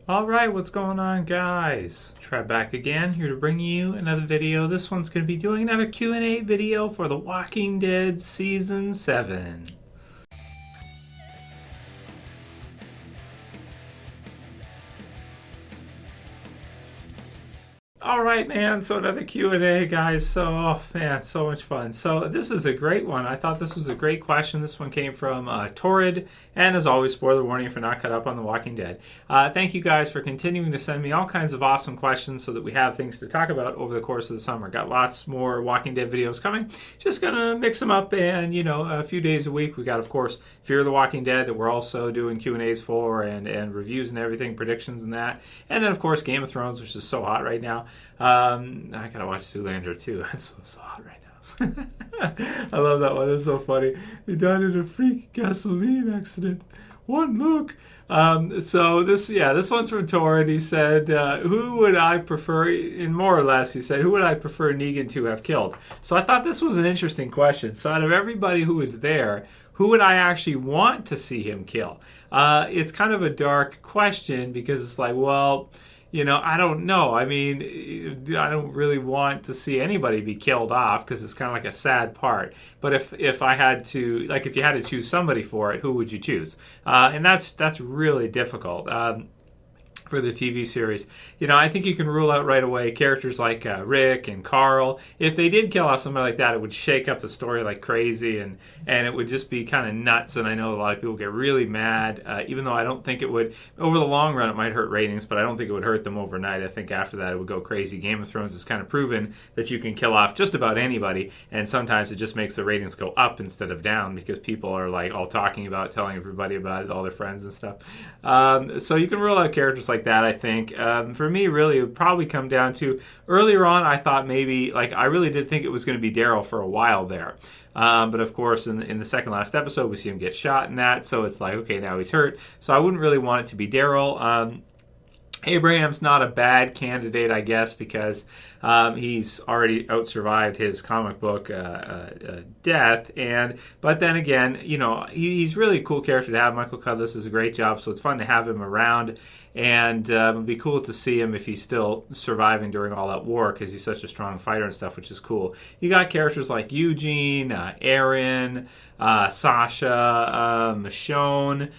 Alright, what's going on, guys? Trev back again, here to bring you another video. This one's going to be doing another Q&A video for The Walking Dead Season 7. All right, man. So another Q&A, guys. So, oh, man, so much fun. So this is a great one. I thought this was a great question. This one came from Torrid. And as always, spoiler warning if you're not caught up on The Walking Dead. Thank you guys for continuing to send me all kinds of awesome questions so that we have things to talk about over the course of the summer. Got lots more Walking Dead videos coming. Just going to mix them up and, a few days a week. We got, of course, Fear the Walking Dead that we're also doing Q&As for and reviews and everything, predictions and that. And then, of course, Game of Thrones, which is so hot right now. I gotta watch Zoolander too. That's so hot right now. I love that one. That's so funny. He died in a freak gasoline accident. One look. So this one's from Torrid. He said, who would I prefer, in more or less, he said, who would I prefer Negan to have killed? So I thought this was an interesting question. So out of everybody who was there, who would I actually want to see him kill? It's kind of a dark question because it's like, well, I don't know. I mean, I don't really want to see anybody be killed off because it's kind of like a sad part. But if I had to, like, if you had to choose somebody for it, who would you choose? And that's really difficult. For the TV series. I think you can rule out right away characters like Rick and Carl. If they did kill off somebody like that, it would shake up the story like crazy, and it would just be kind of nuts, and I know a lot of people get really mad, even though I don't think it would, over the long run, it might hurt ratings, but I don't think it would hurt them overnight. I think after that, it would go crazy. Game of Thrones has kind of proven that you can kill off just about anybody, and sometimes it just makes the ratings go up instead of down because people are like all talking about it, telling everybody about it, all their friends and stuff. So you can rule out characters like that, I think. For me, really, it would probably come down to, earlier on, I thought maybe, I really did think it was going to be Daryl for a while there. But of course, in the second last episode, we see him get shot in that, so it's like, okay, now he's hurt. So I wouldn't really want it to be Daryl. Abraham's not a bad candidate, I guess, because he's already out-survived his comic book death. But then again, he's really a cool character to have. Michael Cudlitz does a great job, so it's fun to have him around. And it would be cool to see him if he's still surviving during all that war, because he's such a strong fighter and stuff, which is cool. You got characters like Eugene, Aaron, Sasha, Michonne.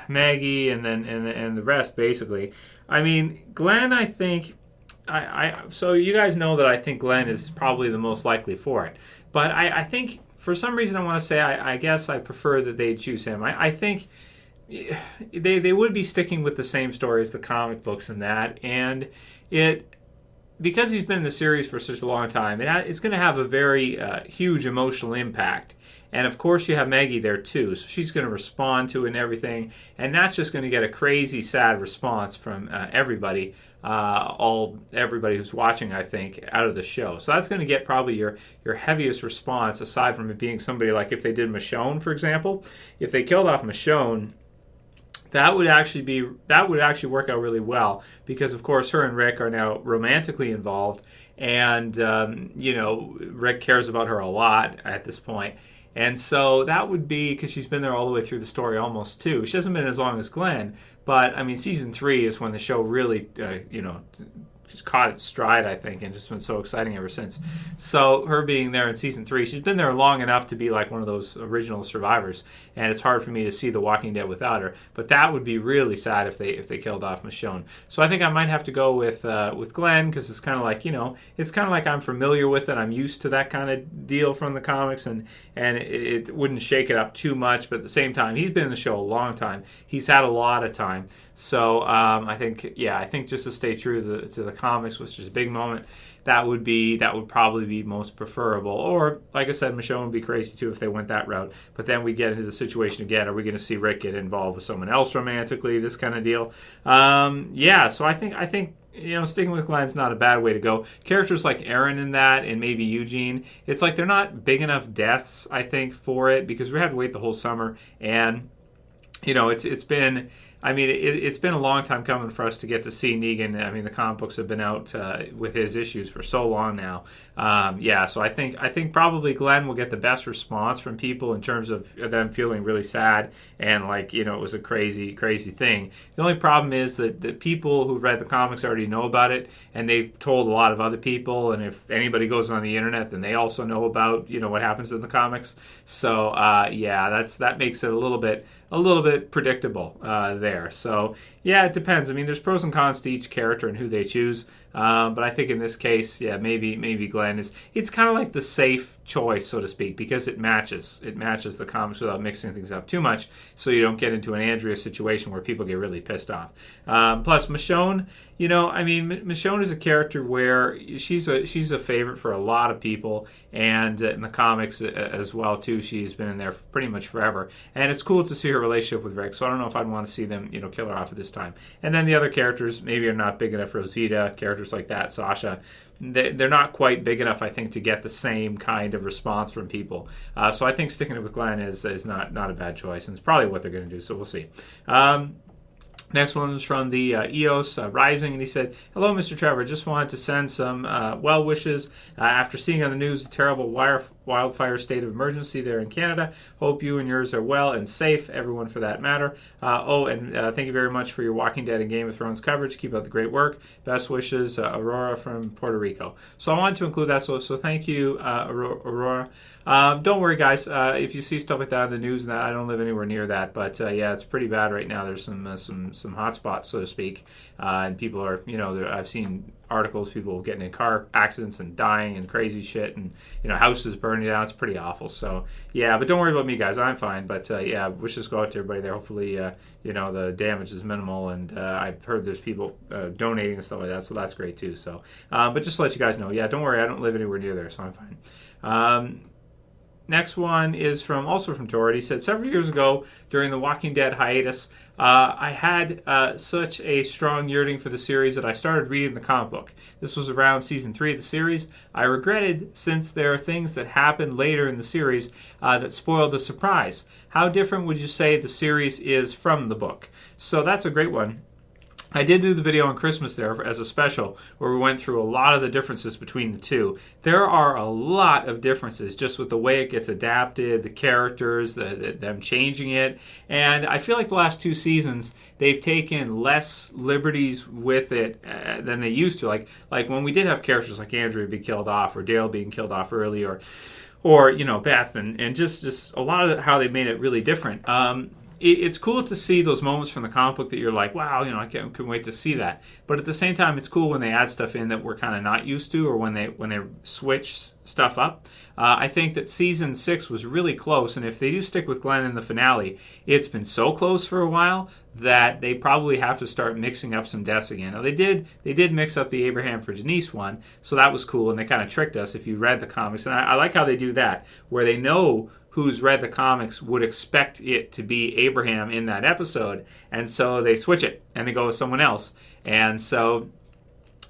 Maggie and the rest, basically. I mean, Glenn, I think, so you guys know that I think Glenn is probably the most likely for it. But I think, for some reason, I want to say, I guess I prefer that they choose him. I think they would be sticking with the same story as the comic books and that, and because he's been in the series for such a long time, it's going to have a very huge emotional impact. And of course, you have Maggie there too, so she's going to respond to it and everything, and that's just going to get a crazy, sad response from everybody, everybody who's watching, I think, out of the show. So that's going to get probably your heaviest response, aside from it being somebody like if they did Michonne, for example. If they killed off Michonne, that would actually work out really well, because of course her and Rick are now romantically involved, and Rick cares about her a lot at this point. And so that would be, because she's been there all the way through the story almost too. She hasn't been as long as Glenn, but I mean, season 3 is when the show really, just caught its stride, I think, and just been so exciting ever since. So her being there in season 3, she's been there long enough to be like one of those original survivors, and it's hard for me to see The Walking Dead without her. But that would be really sad if they killed off Michonne. So I think I might have to go with Glenn, because it's kind of like, it's kind of like I'm familiar with it. I'm used to that kind of deal from the comics, and it wouldn't shake it up too much. But at the same time, he's been in the show a long time. He's had a lot of time. So I think just to stay true to the comics, which is a big moment, that would probably be most preferable. Or, like I said, Michonne would be crazy too if they went that route. But then we get into the situation again. Are we going to see Rick get involved with someone else romantically? This kind of deal. So I think sticking with Glenn's not a bad way to go. Characters like Aaron in that, and maybe Eugene, it's like they're not big enough deaths, I think, for it, because we had to wait the whole summer, and it's been I mean, it's been a long time coming for us to get to see Negan. I mean, the comic books have been out with his issues for so long now. So I think probably Glenn will get the best response from people in terms of them feeling really sad and like, it was a crazy thing. The only problem is that the people who've read the comics already know about it, and they've told a lot of other people. And if anybody goes on the internet, then they also know about what happens in the comics. So that makes it a little bit predictable there. So yeah, it depends. I mean, there's pros and cons to each character and who they choose. But I think in this case, maybe Glenn is. It's kind of like the safe choice, so to speak, because it matches the comics without mixing things up too much, so you don't get into an Andrea situation where people get really pissed off. Plus, Michonne, Michonne is a character where she's a favorite for a lot of people, and in the comics as well too. She's been in there pretty much forever, and it's cool to see her relationship with Rick. So I don't know if I'd want to see them, kill her off at this time. And then the other characters maybe are not big enough. Rosita, characters like that, Sasha, they're not quite big enough, I think, to get the same kind of response from people. So I think sticking it with Glenn is not a bad choice, and it's probably what they're going to do. So we'll see. Next one is from the TheEosRising, and he said, "Hello, Mr. Trevor. Just wanted to send some well wishes after seeing on the news the terrible wildfire state of emergency there in Canada. Hope you and yours are well and safe, everyone for that matter. Thank you very much for your Walking Dead and Game of Thrones coverage. Keep up the great work. Best wishes, Aurora from Puerto Rico." So I wanted to include that. So thank you, Aurora. Don't worry, guys. If you see stuff like that in the news, and that, I don't live anywhere near that, but it's pretty bad right now. There's some hot spots, so to speak, and people are, I've seen articles, people getting in car accidents and dying and crazy shit, and houses burning down. It's pretty awful. So but don't worry about me, guys. I'm fine. But wishes go out to everybody there. Hopefully, the damage is minimal, and I've heard there's people donating and stuff like that, so that's great too. So, but just to let you guys know, don't worry. I don't live anywhere near there, so I'm fine. Next one is also from Torrid. He said, "Several years ago, during the Walking Dead hiatus, I had such a strong yearning for the series that I started reading the comic book. This was around season 3 of the series. I regretted, since there are things that happened later in the series that spoiled the surprise. How different would you say the series is from the book?" So that's a great one. I did do the video on Christmas there as a special where we went through a lot of the differences between the two. There are a lot of differences just with the way it gets adapted, the characters, them changing it. And I feel like the last 2 seasons, they've taken less liberties with it than they used to. Like when we did have characters like Andrea being killed off or Dale being killed off early or Beth and just a lot of how they made it really different. It's cool to see those moments from the comic book that you're like, wow, I can't wait to see that. But at the same time, it's cool when they add stuff in that we're kind of not used to, or when they switch stuff up. I think that season 6 was really close, and if they do stick with Glenn in the finale, it's been so close for a while that they probably have to start mixing up some deaths again. Now they did mix up the Abraham for Denise one, so that was cool, and they kind of tricked us if you read the comics. And I like how they do that, where they know who's read the comics would expect it to be Abraham in that episode, and so they switch it and they go with someone else, and so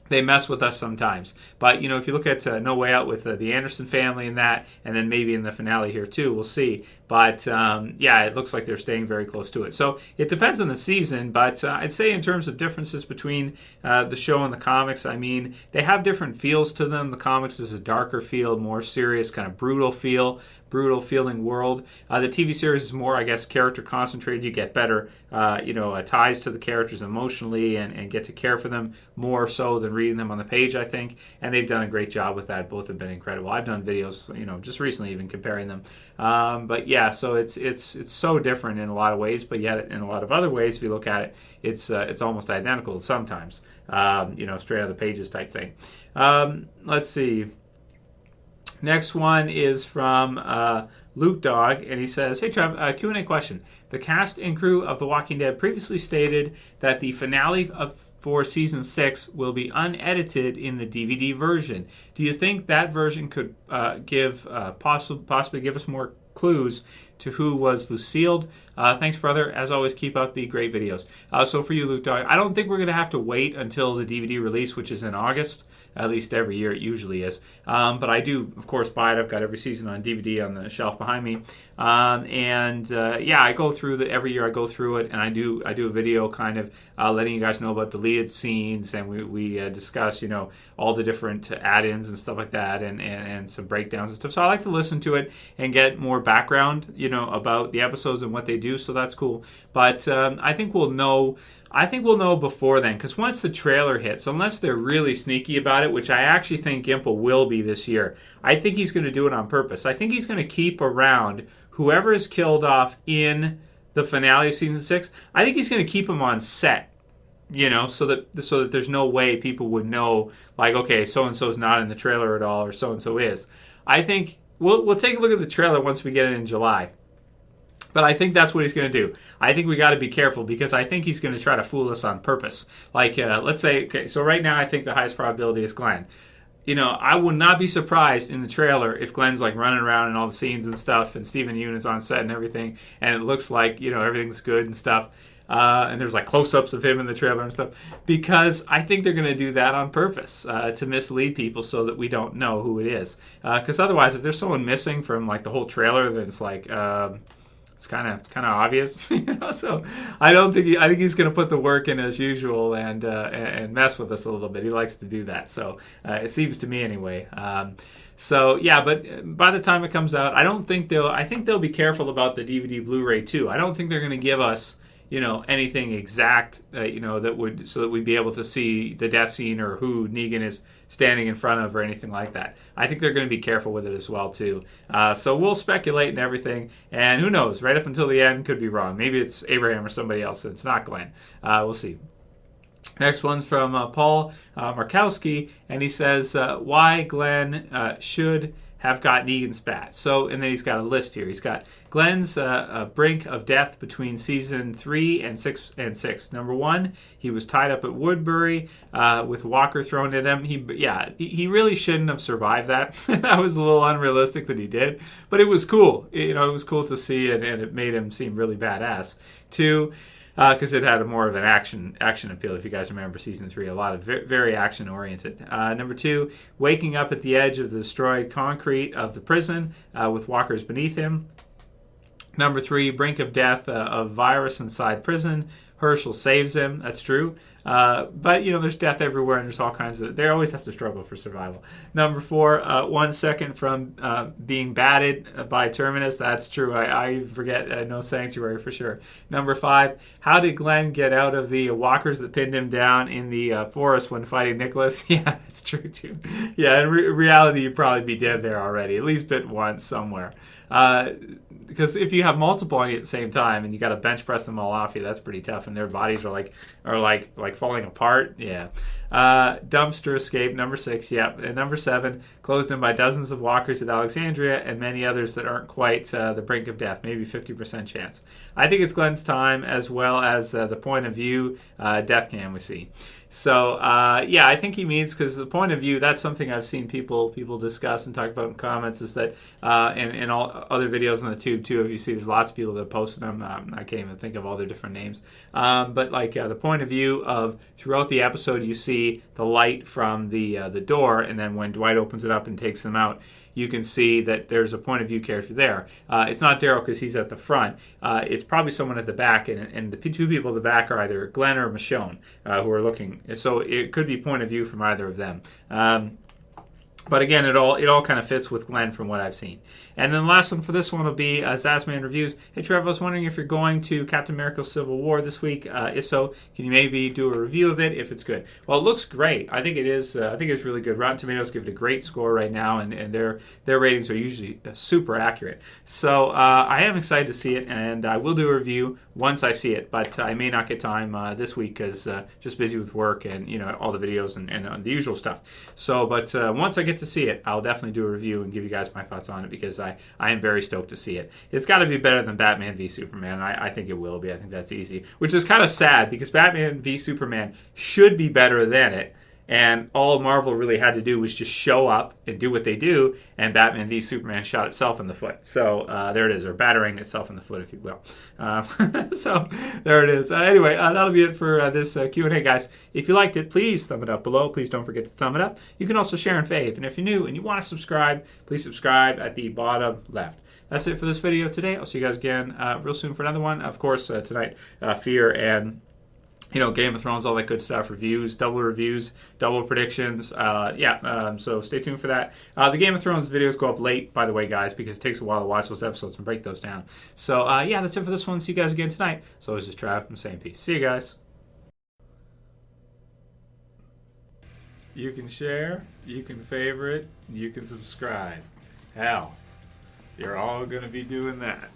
they mess with us sometimes. But if you look at No Way Out with the Anderson family and that, and then maybe in the finale here too, we'll see. But it looks like they're staying very close to it. So it depends on the season, but I'd say in terms of differences between the show and the comics, I mean, they have different feels to them. The comics is a darker feel, more serious, kind of brutal feeling world. The TV series is more, I guess, character concentrated. You get better, ties to the characters emotionally and get to care for them more so than reading them on the page, I think. And they've done a great job with that. Both have been incredible. I've done videos, just recently even comparing them. So it's so different in a lot of ways, but yet in a lot of other ways, if you look at it, it's almost identical sometimes. Straight out of the pages type thing. Let's see. Next one is from Luke Dog, and he says, "Hey Trev, Q&A question. The cast and crew of The Walking Dead previously stated that the finale for season 6 will be unedited in the DVD version. Do you think that version could possibly give us more clues to Who Was Lucille. Thanks, brother. As always, keep up the great videos. So for you, Luke Dog, I don't think we're going to have to wait until the DVD release, which is in August. At least every year it usually is. But I do, of course, buy it. I've got every season on DVD on the shelf behind me. I go through every year I go through it, and I do a video kind of letting you guys know about deleted scenes, and we discuss, all the different add-ins and stuff like that, and some breakdowns and stuff. So I like to listen to it and get more background, about the episodes and what they do. So that's cool. But I think we'll know before then, because once the trailer hits, unless they're really sneaky about it, which I actually think Gimple will be this year, I think he's going to do it on purpose. I think he's going to keep around whoever is killed off in the finale of season 6. I think he's going to keep him on set, so that there's no way people would know, like, okay, so and so is not in the trailer at all, or so and so is. I think we'll take a look at the trailer once we get it in July. But I think that's what he's going to do. I think we got to be careful, because I think he's going to try to fool us on purpose. Like, let's say, okay, so right now I think the highest probability is Glenn. I would not be surprised in the trailer if Glenn's like running around in all the scenes and stuff, and Stephen Yeun is on set and everything, and it looks like, everything's good and stuff. And there's like close-ups of him in the trailer and stuff, because I think they're going to do that on purpose to mislead people so that we don't know who it is. Because otherwise, if there's someone missing from like the whole trailer, then it's like... it's kind of obvious, So I think he's going to put the work in as usual and mess with us a little bit. He likes to do that, so it seems to me anyway. But by the time it comes out, I think they'll be careful about the DVD Blu-ray too. I don't think they're going to give us anything exact, that would, so that we'd be able to see the death scene or who Negan is standing in front of or anything like that. I think they're going to be careful with it as well too. So we'll speculate and everything, and who knows? Right up until the end, could be wrong. Maybe it's Abraham or somebody else, and it's not Glenn. We'll see. Next one's from Paul Markowski, and he says, why Glenn should have got Negan spat. So, and then he's got a list here. He's got Glenn's brink of death between season 3 and 6. Number 1, he was tied up at Woodbury with Walker thrown at him. He really shouldn't have survived that. That was a little unrealistic that he did, but it was cool. It was cool to see, and it made him seem really badass. 2, because it had more of an action appeal. If you guys remember season 3, a lot of very action oriented. Number 2, waking up at the edge of the destroyed concrete of the prison with walkers beneath him. Number 3, brink of death of virus inside prison. Herschel saves him. That's true. But, there's death everywhere, and there's all kinds of... They always have to struggle for survival. Number 4, 1 second from being batted by Terminus. That's true. I forget. No Sanctuary for sure. Number 5, how did Glenn get out of the walkers that pinned him down in the forest when fighting Nicholas? Yeah, that's true, too. Yeah, in reality, you'd probably be dead there already. At least bit once somewhere. Because if you have multiple on you at the same time and you got to bench press them all off you, that's pretty tough. And their bodies are like falling apart. Yeah. Dumpster escape. Number 6. Yeah. And number 7, closed in by dozens of walkers at Alexandria and many others that aren't quite the brink of death. Maybe 50% chance. I think it's Glenn's time, as well as the point of view death cam we see. So, I think he means, because the point of view, that's something I've seen people discuss and talk about in comments, is that, and all other videos on the tube too, if you see, there's lots of people that posted them. I can't even think of all their different names. But the point of view of, throughout the episode, you see the light from the door, and then when Dwight opens it up and takes them out, you can see that there's a point of view character there. It's not Daryl, because he's at the front. It's probably someone at the back, and the 2 people at the back are either Glenn or Michonne, who are looking. So it could be point of view from either of them. But again, it all kind of fits with Glenn from what I've seen. And then the last one for this one will be Zazman Reviews. Hey, Trevor, I was wondering if you're going to Captain America Civil War this week. If so, can you maybe do a review of it if it's good? Well, it looks great. I think it is. I think it's really good. Rotten Tomatoes give it a great score right now, and their ratings are usually super accurate. So I am excited to see it, and I will do a review once I see it. But I may not get time this week, because just busy with work and all the videos and the usual stuff. So, but once I get to see it, I'll definitely do a review and give you guys my thoughts on it, because I am very stoked to see it. It's got to be better than Batman v Superman. I think it will be. I think that's easy, which is kind of sad, because Batman v Superman should be better than it, and all Marvel really had to do was just show up and do what they do, and Batman v Superman shot itself in the foot. So there it is, or battering itself in the foot, if you will. So there it is. Anyway, that'll be it for this Q&A, guys. If you liked it, please thumb it up below. Please don't forget to thumb it up. You can also share and fave. And if you're new and you want to subscribe, please subscribe at the bottom left. That's it for this video today. I'll see you guys again real soon for another one. Of course, tonight, Fear and Game of Thrones, all that good stuff, reviews, double predictions. So stay tuned for that. The Game of Thrones videos go up late, by the way, guys, because it takes a while to watch those episodes and break those down. So, that's it for this one. See you guys again tonight. So, this is Trev. I'm saying peace. See you guys. You can share, you can favorite, you can subscribe. Hell, you're all going to be doing that.